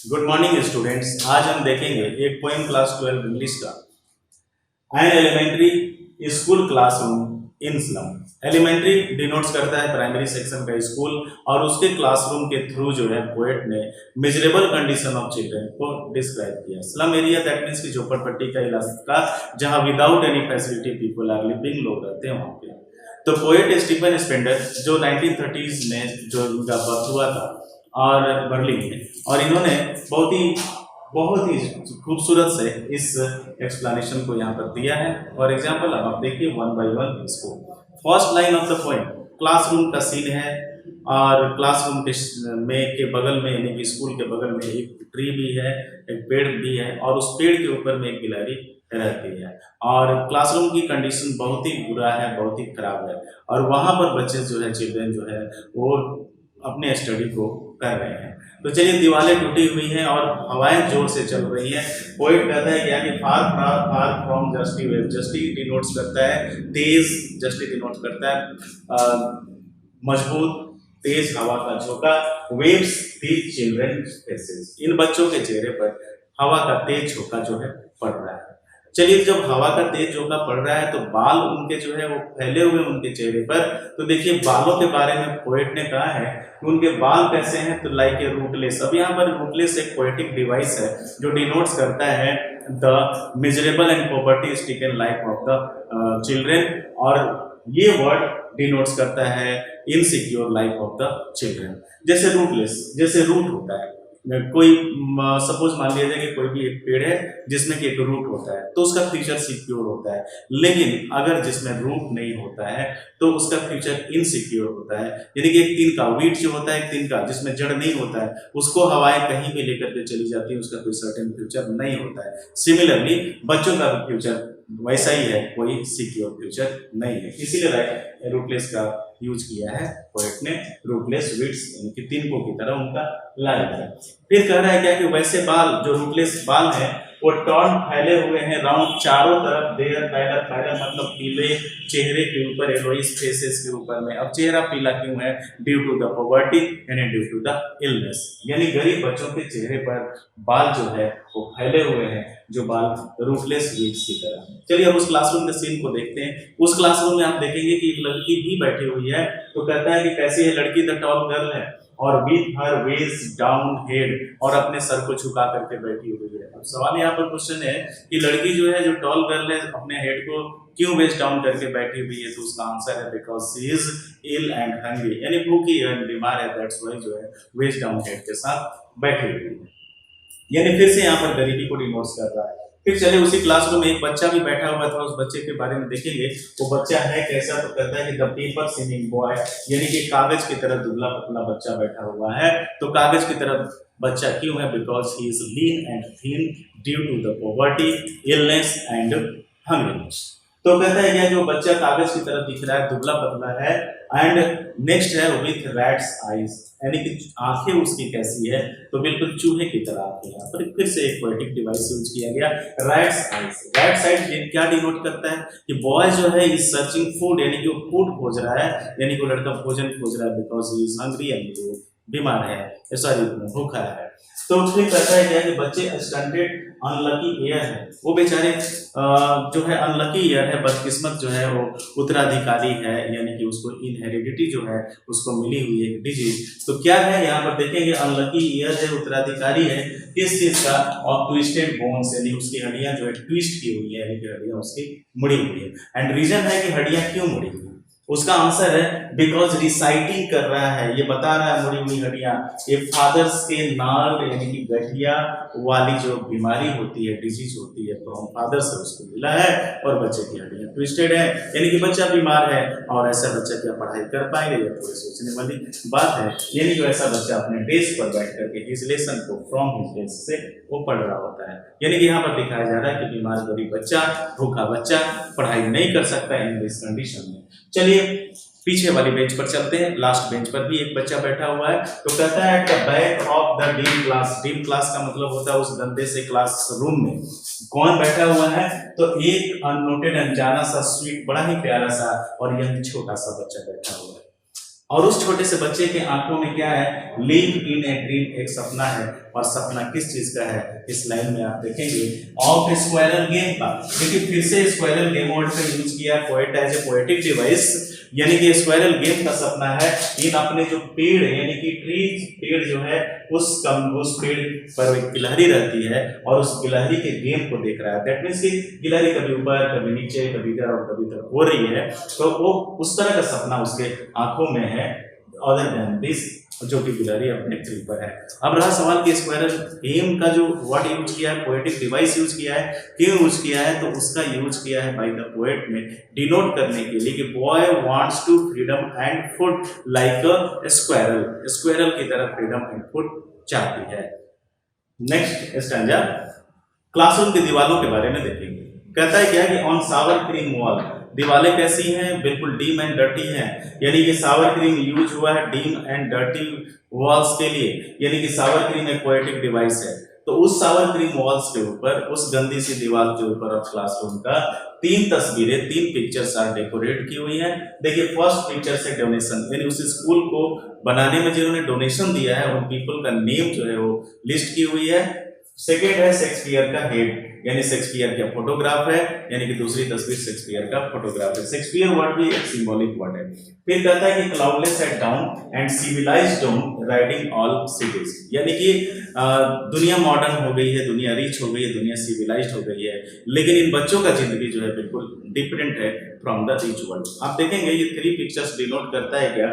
Good morning students. आज हम देखेंगे एक पोएम क्लास 12 इंग्लिश का an elementary school classroom in slum. Elementary denotes करता है प्राइमरी सेक्शन का स्कूल और उसके क्लासरूम के थ्रू जो है पोएट ने मिजरेबल कंडीशन ऑफ चिल्ड्रन को डिस्क्राइब किया। स्लम एरिया दैट मीन्स की झोपड़पट्टी का इलाका जहां without any facility people are living, लोग रहते हैं वहां पे। तो पोएट स्टीफन स्पेंडर जो 1930s में जो इनका बर्थ हुआ था और बर्लिन में, और इन्होंने बहुत ही खूबसूरत से इस एक्सप्लेनेशन को यहाँ पर दिया है। फॉर एग्जाम्पल अब आप देखिए वन बाय वन इसको। First line of the poem, classroom का सीन है और क्लासरूम के बगल में यानी कि स्कूल के बगल में एक ट्री भी है, एक पेड़ भी है और उस पेड़ के ऊपर में एक गिलहरी रहती है और क्लासरूम की कंडीशन बहुत ही बुरा है, बहुत ही खराब है और वहाँ पर बच्चे जो है, चिल्ड्रन जो है वो अपने स्टडी को कर रहे हैं। तो चलिए, दीवारें टूटी हुई हैं और हवाएं जोर से चल रही हैं। पोएट कहता है कि यानी फार फार फ्रॉम जस्टी वेव, जस्टी डिनोट्स करता है तेज, जस्टी डिनोट्स करता है मजबूत तेज हवा का झोंका, वेव्स दी चिल्ड्रन फेसेस, इन बच्चों के चेहरे पर हवा का तेज झोंका जो है पड़ रहा है। चलिए, जब हवा का तेज झोंका पड़ रहा है तो बाल उनके जो है वो फैले हुए उनके चेहरे पर। तो देखिए, बालों के बारे में पोएट ने कहा है कि उनके बाल कैसे हैं, तो लाइक ए रूटलेस। अब यहाँ पर रूटलेस एक पोएटिक डिवाइस है जो डिनोट्स करता है the miserable and poverty stricken life of the children, और ये वर्ड डिनोट्स करता है insecure life of the children. जैसे रूटलेस, जैसे रूट होता है, कोई सपोज मान लिया जाए कि कोई भी एक पेड़ है जिसमें कि एक रूट होता है तो उसका फ्यूचर सिक्योर होता है, लेकिन अगर जिसमें रूट नहीं होता है तो उसका फ्यूचर इनसिक्योर होता है। यानी कि एक तिनका वीट जो होता है, एक तिनका जिसमें जड़ नहीं होता है, उसको हवाएं कहीं भी लेकर के चली जाती है, उसका कोई सर्टेन फ्यूचर नहीं होता है। सिमिलरली बच्चों का फ्यूचर वैसा ही है, कोई सिक्योर फ्यूचर नहीं है। इसीलिए रूटलेस का यूज किया है पोएट ने, रूटलेस विट्स यानी कि तिनकों की तरह उनका लाइफ है। फिर कह रहा है क्या कि वैसे बाल जो रूटलेस बाल हैं वो टॉर्न फैले हुए हैं राउंड चारों तरफ, देयर पैरल, पैरल मतलब पीले चेहरे के ऊपर, एलोइस फेसेस के ऊपर में। अब चेहरा पीला क्यों है? ड्यू टू द पॉवर्टी यानी ड्यू टू द इलनेस, यानी गरीब बच्चों के चेहरे पर बाल जो है वो फैले हुए हैं, जो बाल रूटलेस वीड्स की तरह। चलिए अब उस क्लासरूम के सीन को देखते हैं। उस क्लासरूम में आप देखेंगे कि एक लड़की भी बैठी हुई है। तो कहता है कि कैसी है लड़की? द टॉल गर्ल है और with her veg down head, और अपने सर को झुका करके बैठी हुई है। अब सवाल यहाँ पर क्वेश्चन है कि लड़की जो है, जो टॉल गर्ल है, अपने हेड को क्यों वेज डाउन करके बैठी हुई है? तो उसका आंसर है because she is ill and hungry, यानी भूखी है, बीमार है, दैट्स व्हाई जो है वेज डाउन हेड के साथ बैठी हुई है। यानी फिर से यहाँ पर गरीबी को डिनोट्स कर रहा है। फिर चले उसी क्लासरूम में एक बच्चा भी बैठा हुआ था, उस बच्चे के बारे में देखेंगे। वो बच्चा है कैसा? तो कहता है कि द पेपर सिमिंग बॉय, यानी कि कागज की तरह दुबला पतला बच्चा बैठा हुआ है। तो कागज की तरह बच्चा क्यों है? Because he is lean and thin due to the poverty, illness and hungriness. तो कहता है कि जो बच्चा कागज की तरह दिख रहा है, दुबला पतला है, एंड नेक्स्ट है विथ रैट्स आईज, यानी कि आंखें उसकी कैसी है? तो बिल्कुल चूहे की तरह आंखें। यहाँ पर फिर से एक पोएटिक डिवाइस यूज किया गया, रैट्स आईज। रैट्स आईज क्या डिनोट करता है कि बॉय जो है इज सर्चिंग फूड, यानी कि वो फूड खोज रहा है, यानी कि वो लड़का भोजन खोज रहा है, बिकॉज ही इज हंग्री, यानी कि बीमार है, सॉरी भूखा है। तो फिर कहता है क्या कि बच्चे स्टैंडर्ड अनलकी ईयर है, वो बेचारे जो है अनलकी ईयर है, बदकिस्मत जो है वो उत्तराधिकारी है, यानी कि उसको इनहेरिडिटी जो है उसको मिली हुई है डिजीज। तो क्या है यहाँ पर देखेंगे, अनलकी ईयर है, उत्तराधिकारी है किस चीज का? और ट्विस्टेड बोन्स, यानी उसकी हड्डियां जो है ट्विस्ट की हुई है, यानी कि हड्डियां उसकी मुड़ी हुई है। एंड रीजन है कि हड्डियां क्यों मुड़ी हुई, उसका आंसर है बिकॉज रिसाइटिंग कर रहा है, ये बता रहा है मुड़ी हुई हड्डियां ये फादर्स के नाल यानी कि गठिया वाली जो बीमारी होती है, डिजीज होती है, तो हम फादर से उसको मिला है और बच्चे की हड्डियां ट्विस्टेड है, यानी कि बच्चा बीमार है। और ऐसा बच्चा क्या पढ़ाई कर पाएंगे? ये थोड़ी सोचने वाली बात है। यानी कि ऐसा बच्चा अपने डेस्क पर बैठ करके हिज लेसन को फ्रॉम हिज डेस्क से वो पढ़ रहा होता है। यानी कि यहाँ पर दिखाया जा रहा है कि बीमार गरीब बच्चा, भूखा बच्चा पढ़ाई नहीं कर सकता इन दिस कंडीशन में। चलिए पीछे वाली बेंच पर चलते हैं। लास्ट बेंच पर भी एक बच्चा बैठा हुआ है। तो कहता है the back of the dim class, dim class का मतलब होता है उस गंदे से क्लास रूम में कौन बैठा हुआ है? तो एक अननोटेड, अनजाना सा, स्वीट, बड़ा ही प्यारा सा और यह छोटा सा बच्चा बैठा हुआ है। और उस छोटे से बच्चे के आंखों में क्या है, लिव इन ए ड्रीम, एक सपना है। और सपना किस चीज का है, इस लाइन में आप देखेंगे ऑफ स्क्वायरल गेम का। देखिए फिर से स्क्वायरल गेम वर्ड का यूज किया poet as a poetic device, यानी कि स्क्वायरल गेम का सपना है इन अपने जो पेड़ यानी कि ट्री पेड़ जो है उस पेड़ पर एक गिलहरी रहती है और उस गिलहरी के गेम को देख रहा है। दैट मीन्स कि गिलहरी कभी ऊपर कभी नीचे कभी इधर और कभी उधर हो रही है, तो वो उस तरह का सपना उसके आंखों में है अदर देन दिस, जो कि गिलहरी अपने ट्री पर है। अब रहा सवाल कि स्क्वायरल गेम का जो वर्ड यूज किया है, पोएटिक डिवाइस यूज किया है, क्यों यूज किया है, तो उसका यूज किया है बाय द पोएट ने डिनोट करने के लिए कि boy wants to freedom and food like a squirrel, squirrel की तरह फ्रीडम एंड फूड चाहती है। नेक्स्ट स्टैंजा क्लासरूम की दीवारों के बारे में देखेंगे। कहता है क्या कि ऑन सावर क्रीम वॉल, दीवारें कैसी हैं, बिल्कुल डीम एंड डर्टी हैं, यानी कि सावर क्रीम यूज हुआ है डीम एंड डर्टी वॉल्स के लिए, यानी कि सावर क्रीम एक पोएटिक डिवाइस है। तो उस सावर क्रीम वॉल्स के ऊपर, उस गंदी सी दीवार के ऊपर और क्लासरूम का 3 तस्वीरें, 3 पिक्चर्स आर डेकोरेट की हुई हैं। देखिए फर्स्ट पिक्चर से डोनेशन, यानी उस स्कूल को बनाने में जिन्होंने डोनेशन दिया है उन पीपल का नेम जो है वो लिस्ट की हुई है। सेकेंड है शेक्सपियर का हेड, यानी शेक्सपियर का फोटोग्राफ है, यानी कि दूसरी तस्वीर शेक्सपियर का फोटोग्राफ है। शेक्सपियर वर्ड भी एक सिंबॉलिक वर्ड है। फिर कहता है कि cloudless set down and civilised down riding all cities, यानी कि दुनिया मॉडर्न हो गई है, दुनिया रिच हो गई है, दुनिया सिविलाइज्ड हो गई है, लेकिन इन बच्चों का जिंदगी जो है बिल्कुल डिफरेंट है फ्रॉम द रिच वर्ल्ड। आप देखेंगे ये 3 पिक्चर्स डिनोट करता है क्या,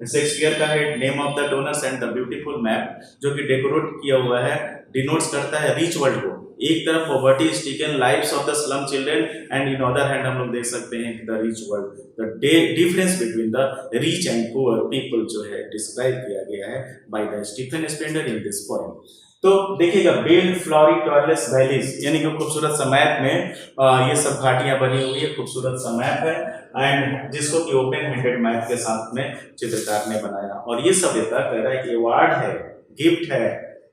शेक्सपियर का head, name of the donors and the beautiful map जो कि डेकोरेट किया हुआ है, डिनोट्स करता है रिच वर्ल्ड को। एक तरफ poverty stricken lives of the slum children and in other hand हम लोग देख सकते हैं the rich world, the difference between the rich and poor people जो है डिस्क्राइब किया गया है by the Stephen Spender in this poem. तो देखिएगा बिल्ड फ्लोरी टॉयलेस वैलीज, यानी कि खूबसूरत सा मैप में ये सब घाटियां बनी हुई है, खूबसूरत सा मैप है एंड जिसको कि ओपन हैंडेड मैप के साथ में चित्रकार ने बनाया। और ये सभ्यता कह रहा है कि अवार्ड है, गिफ्ट है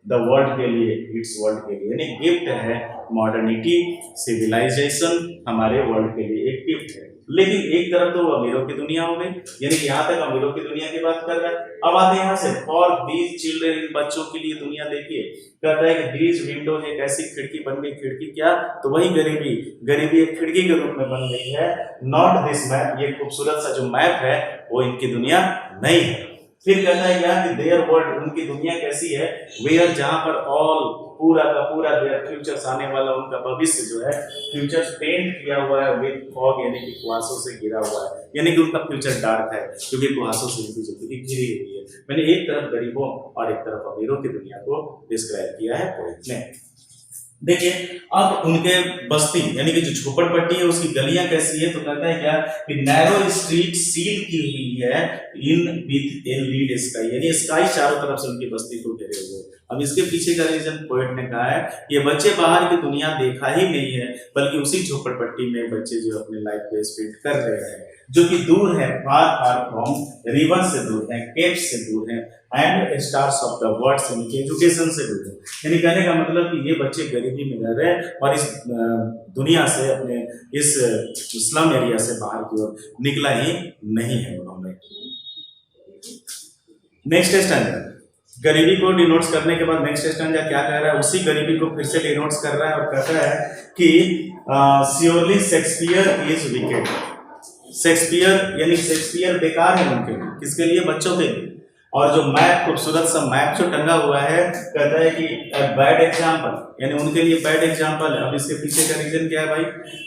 द वर्ल्ड के लिए, इट्स वर्ल्ड के लिए, यानी गिफ्ट है मॉडर्निटी, सिविलाइजेशन हमारे वर्ल्ड के लिए एक गिफ्ट है। लेकिन एक तरफ तो अमीरों की दुनिया हो गई, यानी कि यहाँ तक अमीरों की दुनिया की बात कर रहा है। अब आते हैं यहाँ से फॉर दीज चिल्ड्रन, इन बच्चों के लिए दुनिया देखिए, कहता है कि दीज विंडोज एक ऐसी खिड़की बन गई, खिड़की क्या, तो वही गरीबी, गरीबी एक खिड़की के रूप में बन गई है। नॉट दिस मैप, ये खूबसूरत सा जो मैप है वो इनकी दुनिया नहीं है। फिर कहता है क्या कि देयर वर्ल्ड, उनकी दुनिया कैसी है, वेयर जहां पर ऑल पूरा का पूरा देयर फ्यूचर्स, आने वाला उनका भविष्य जो है फ्यूचर्स पेंट किया हुआ है विद फॉग, यानी कि कुहासों से घिरा हुआ है, यानी कि उनका फ्यूचर डार्क है क्योंकि कुहासों से उनकी जिंदगी घिरी हुई है। मैंने एक तरफ गरीबों और एक तरफ अमीरों की दुनिया को डिस्क्राइब किया है पोएट ने। देखिए अब उनके बस्ती यानी कि जो झोपड़पट्टी है उसकी गलियां कैसी है, तो कहता है क्या कि नैरो स्ट्रीट सील की हुई है in with a lead sky, यानी स्काई चारों तरफ से उनकी बस्ती को घेरे हुए। अब इसके पीछे का रीजन पोएट ने कहा है ये बच्चे बाहर की दुनिया देखा ही नहीं है, बल्कि उसी झोपड़पट्टी में बच्चे जो अपने लाइफ को स्पेंड कर रहे हैं, जो कि दूर है, फार फार फ्रॉम रिवर से दूर है, केव्स से दूर है and stars of the world, यानी कि एजुकेशन से दूर है। यानी कहने का मतलब कि ये बच्चे गरीबी में रह रहे हैं और इस दुनिया से, अपने इस स्लम एरिया से बाहर की ओर निकला ही नहीं है उन्होंने। नेक्स्ट स्टैंडा गरीबी को डिनोट्स करने के बाद नेक्स्ट स्टैंडा क्या कह रहा है, उसी गरीबी को फिर से डिनोट्स कर रहा है और कहता है कि surely Shakespeare is wicked. Shakespeare यानी शेक्सपियर बेकार है उनके लिए, किसके लिए, बच्चों के लिए। और जो मैप, खूबसूरत सा मैप जो टंगा हुआ है, कहता है कि बैड एग्जाम्पल, यानी उनके लिए बैड एग्जाम्पल है। अब इसके पीछे का रीजन क्या है भाई,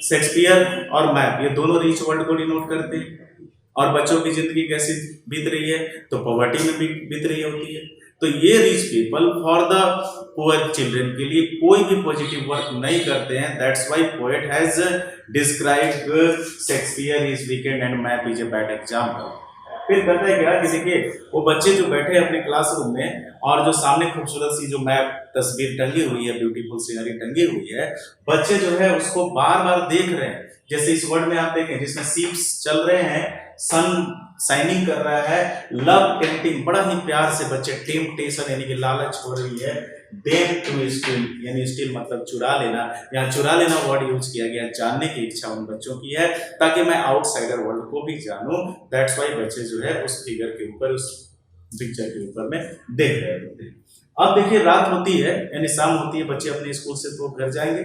शेक्सपियर और मैप ये दोनों रिच वर्ल्ड को डिनोट करते हैं और बच्चों की जिंदगी कैसी बीत रही है, तो पॉवर्टी में भी बीत रही होती है। तो ये rich people for the poor children के लिए कोई भी पॉजिटिव वर्क नहीं करते हैं। That's why poet has described Shakespeare is weekend and map is a bad example. फिर कहता है क्या कि देखिए वो बच्चे जो बैठे हैं अपने क्लासरूम में और जो सामने खूबसूरत सी जो मैप तस्वीर टंगी हुई है, ब्यूटीफुल सीनरी टंगी हुई है, बच्चे जो है उसको बार बार देख रहे हैं। जैसे इस वर्ड में आप देखें जिसमें सीप्स चल रहे हैं, सन शाइनिंग कर रहा है, लव टेम्पटिंग, बड़ा ही प्यार से बच्चे, टेम्पटेशन यानी कि लालच हो रही है, देम टू स्टील, यानी स्टील मतलब चुरा लेना, यहाँ चुरा लेना वर्ड यूज किया गया, जानने की इच्छा उन बच्चों की है ताकि मैं आउटसाइडर वर्ल्ड को भी जानूं। दैट्स वाई बच्चे जो है उस फिगर के ऊपर, उस पिक्चर के ऊपर में देख रहे होते हैं। अब देखिए रात होती है यानी शाम होती है, बच्चे अपने स्कूल से तो घर जाएंगे,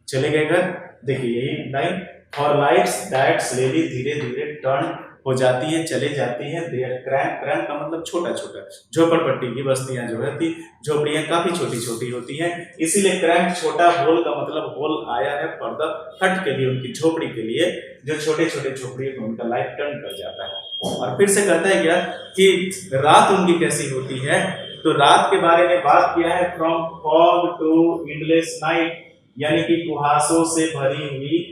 चले गए घर। देखिए यही लाइन, और लाइट्स दैट स्लेली धीरे धीरे टर्न हो जाती है, चले जाती है देयर क्रैम्प, क्रैम्प का मतलब छोटा छोटा, झोपड़पट्टी की बस्तियां जो रहती, झोपड़ियां काफी छोटी छोटी होती हैं, इसीलिए क्रैम्प छोटा, होल का मतलब होल आया है फॉर द हट के लिए, उनकी झोपड़ी के लिए, जो छोटे छोटे झोपड़ी में उनका लाइफ टर्न कर जाता है। और फिर से कहता है क्या कि रात उनकी कैसी होती है, तो रात के बारे में बात किया है, from fog to endless night, यानी कि कुहासों से भरी हुई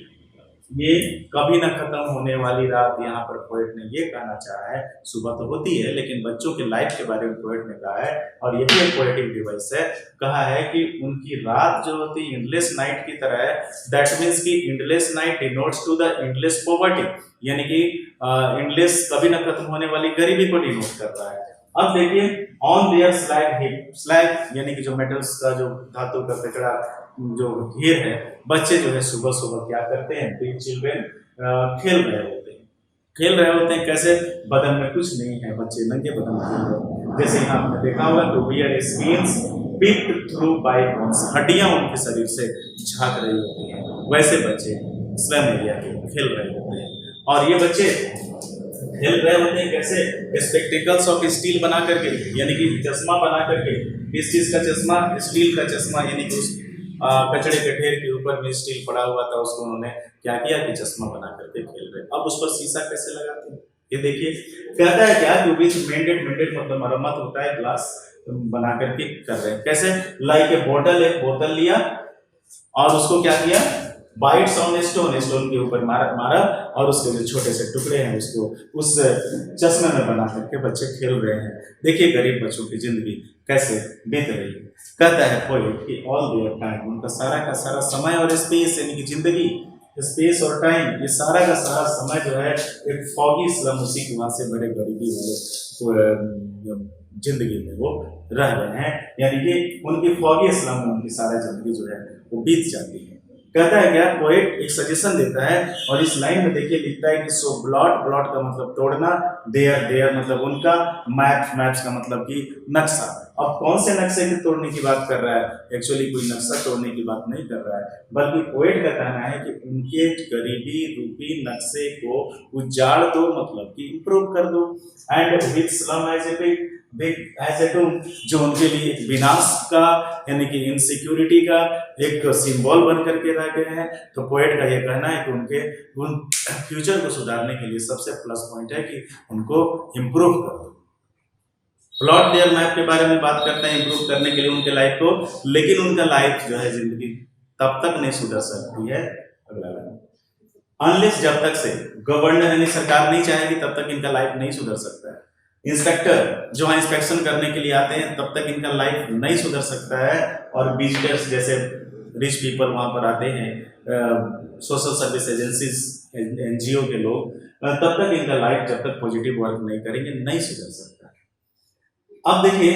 ये कभी न खत्म होने वाली रात। यहाँ पर पोएट ने ये कहना चाहा है, सुबह तो होती है लेकिन बच्चों के लाइफ के बारे में पोएट ने कहा है, और ये भी एक पोएटिक डिवाइस है, कहा है कि उनकी रात जो होती है एंडलेस नाइट की तरह है। दैट मीन्स कि endless night denotes to the endless poverty, यानी कि एंडलेस कभी न खत्म होने वाली गरीबी को डिनोट कर रहा है। अब देखिए on their slag hip, slag यानी कि जो मेटल्स का जो धातु का टुकड़ा जो ढेर है, बच्चे जो है सुबह सुबह क्या करते हैं, बिग चिल्ड्रेन खेल रहे होते हैं। खेल रहे होते हैं कैसे, बदन में कुछ नहीं है, बच्चे नंगे बदन खेल रहे हैं, जैसे यहाँ आपने देखा होगा to wear skins picked through by bones, हड्डियां उनके शरीर से झांक रही होती हैं, वैसे बच्चे स्लम एरिया के खेल रहे होते हैं। और ये बच्चे खेल रहे होते हैं कैसे, स्पेक्टिकल्स ऑफ स्टील बना करके, यानी कि चश्मा बना करके, इस चीज का चश्मा, स्टील का चश्मा, यानी कि उस कचड़े के ढेर के ऊपर में स्टील पड़ा हुआ था, उसको उन्होंने क्या किया कि चश्मा बना करके खेल रहे। अब उस पर शीशा कैसे लगाते हैं, ये देखिए कहता है क्या, जो बीच मेंटेड मतलब मरम्मत होता है, ग्लास बना करके कर रहे हैं कैसे, लाइक ए बोतल, एक बोतल लिया और उसको क्या किया, बाइट्स ऑन स्टोन, स्टोन के ऊपर मारा और उसके जो छोटे से टुकड़े हैं उसको उस चश्मे में बना करके बच्चे खेल रहे हैं। देखिए गरीब बच्चों की जिंदगी कैसे बीत रही है। कहता है पोएट कि ऑल देयर टाइम, उनका सारा का सारा समय और स्पेस, यानी कि जिंदगी, स्पेस और टाइम, ये सारा का सारा समय जो है एक फॉगी स्लम, उसी के वहां से बड़े गरीबी वाले जिंदगी में वो रह रहे हैं, यानी कि उनकी फॉगी स्लम में उनकी सारा जिंदगी जो है वो बीत जाती है। कहता है क्या, पोएट एक सजेशन देता है और इस लाइन में देखिए लिखता है कि सो ब्लॉट, ब्लॉट का मतलब तोड़ना, देयर, देयर मतलब उनका, मैप, मैप्स का मतलब कि नक्शा। अब कौन से नक्शे के तोड़ने की बात कर रहा है, एक्चुअली कोई नक्शा तोड़ने की बात नहीं कर रहा है, बल्कि पोएट का कहना है कि उनके गरीबी रूपी नक्शे को उजाड़ दो, मतलब कि इंप्रूव कर दो, and with slum as a जो उनके लिए विनाश का, यानी कि इनसिक्योरिटी का एक सिंबल बन करके रह गए हैं। तो पोएट का ये कहना है कि उनके उन फ्यूचर को सुधारने के लिए सबसे प्लस पॉइंट है कि उनको इम्प्रूव कर दो। प्लॉट देयर मैप के बारे में बात करते हैं इम्प्रूव करने के लिए उनके लाइफ को, लेकिन उनका लाइफ जो है जिंदगी तब तक नहीं सुधर सकती है, अगला लाइन, अनलेस, जब तक से गवर्नर यानी सरकार नहीं चाहेगी तब तक इनका लाइफ नहीं सुधर सकता है। इंस्पेक्टर जो है इंस्पेक्शन करने के लिए आते हैं तब तक इनका लाइफ नहीं सुधर सकता है, और विजिटर्स जैसे रिच पीपल वहां पर आते हैं, सोशल सर्विस एजेंसीज, एनजीओ के लोग, तब तक इनका लाइफ जब तक पॉजिटिव वर्क नहीं करेंगे नहीं सुधर सकता। अब देखिए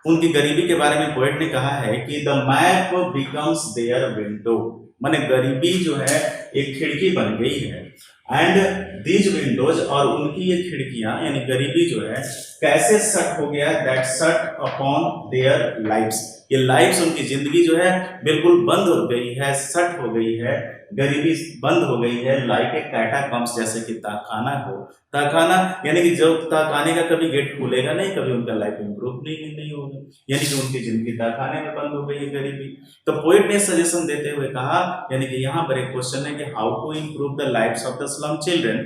उनकी गरीबी के बारे में पोएट ने कहा है कि the map becomes their window, माने गरीबी जो है एक खिड़की बन गई है, एंड दीज विंडोज, और उनकी ये खिड़कियां यानी गरीबी जो है कैसे शट हो गया, that shut upon their lifes, ये लाइफ्स उनकी जिंदगी जो है बिल्कुल बंद हो गई है, शट हो गई है, गरीबी बंद हो गई है, लाइक ए कैटाकम्स, जैसे कि ताखाना हो, ताखाना यानी कि जब ताखाने का कभी गेट खुलेगा नहीं, कभी उनका लाइफ इंप्रूव नहीं होगा, यानी कि उनकी जिंदगी ताखाने में बंद हो गई है गरीबी। तो पोएट ने सजेशन देते हुए कहा, यानी कि यहाँ पर एक क्वेश्चन है कि how to improve the lives of the slum children,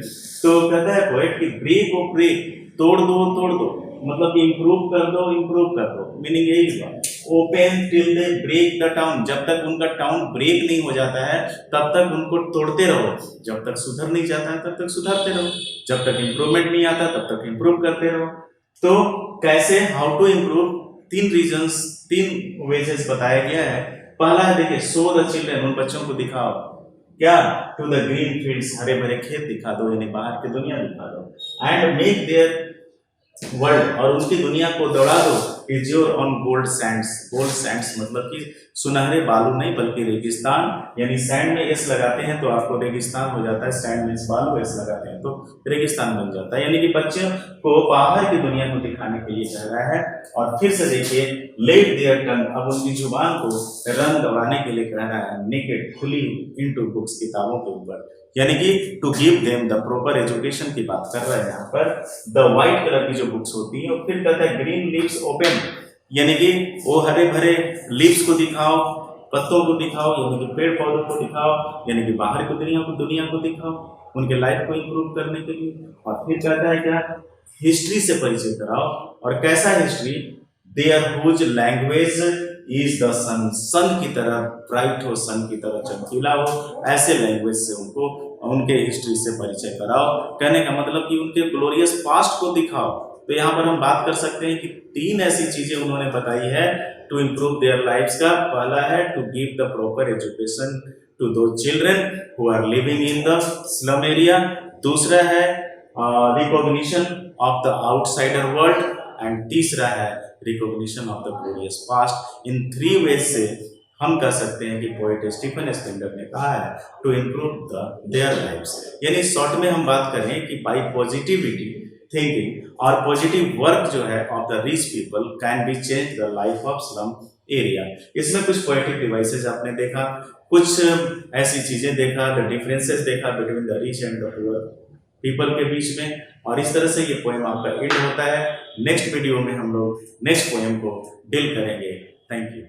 तो कहता है पोएट कि ब्रेक ओ ब्रेक, तोड़ दो, मतलब इम्प्रूव कर दो, मीनिंग यही हुआ, open till they break the town, जब तक उनका टाउन ब्रेक नहीं हो जाता है तब तक उनको तोड़ते रहो, जब तक सुधर नहीं जाता है तब तक सुधारते रहो, जब तक इम्प्रूवमेंट नहीं आता तब तक इम्प्रूव करते रहो। तो कैसे, हाउ टू इम्प्रूव, तीन रीजंस, तीन वेजेस बताया गया है। पहला है देखिए, शो द चिल्ड्रन, उन बच्चों को दिखाओ क्या, टू द ग्रीन फील्ड्स, हरे भरे खेत दिखा दो, यानी बाहर की दुनिया दिखा दो, एंड मेक देयर वर्ल्ड, और उनकी दुनिया को दौड़ा दो, is your on gold Sands. Gold Sands मतलब कि सुनहरे बालू नहीं बल्कि रेगिस्तान, यानी सैंड में एस लगाते हैं तो आपको रेगिस्तान हो जाता है, सैंड में बालू एस लगाते हैं तो रेगिस्तान बन जाता है। यानी कि बच्चों को बाहर की दुनिया को दिखाने के लिए कह रहा है। और फिर से देखिए, लेट देयर टंग, अब उनकी जुबान को रंग दबाने के लिए कह रहा है, नेकेड, खुली इनटू बुक्स, किताबों के ऊपर, यानी कि to give them the proper education की बात कर रहे हैं यहाँ पर। द व्हाइट कलर की जो बुक्स होती है, और फिर कहता है ग्रीन लीव्स ओपन, यानी कि वो हरे भरे लीव्स को दिखाओ, पत्तों को दिखाओ, यानी कि पेड़ पौधों को दिखाओ, यानी कि बाहर की दुनिया को दिखाओ, उनके लाइफ को इंप्रूव करने के लिए। और फिर कहता है क्या, हिस्ट्री से परिचय कराओ। और कैसा history, there whose language is the sun, sun की तरह ब्राइट हो, सन की तरह चमकीला हो, ऐसे लैंग्वेज से उनको उनके हिस्ट्री से परिचय कराओ। कहने का मतलब कि उनके ग्लोरियस पास्ट को दिखाओ। तो यहाँ पर हम बात कर सकते हैं कि 3 ऐसी चीजें उन्होंने बताई है टू इम्प्रूव देयर लाइफ्स का। पहला है to give the proper education to दो children who are living in the slum area. दूसरा है recognition of the outsider world, and तीसरा है recognition of the glorious past. In 3 ways से हम कह सकते हैं कि पोएट स्टीफन स्पेंडर ने कहा है टू इम्प्रूव देयर लाइव्स। यानी शॉर्ट में हम बात करें कि बाई पॉजिटिविटी थिंकिंग और पॉजिटिव वर्क जो है of the rich people can be change the life of slum area. इसमें कुछ पोएटिक डिवाइसेज आपने देखा, कुछ ऐसी चीजें देखा, द डिफरेंसेस देखा between the rich and the poor people के बीच में। और इस तरह से ये पोएम आपका एंड होता है। नेक्स्ट वीडियो में हम लोग नेक्स्ट पोएम को डील करेंगे। Thank you.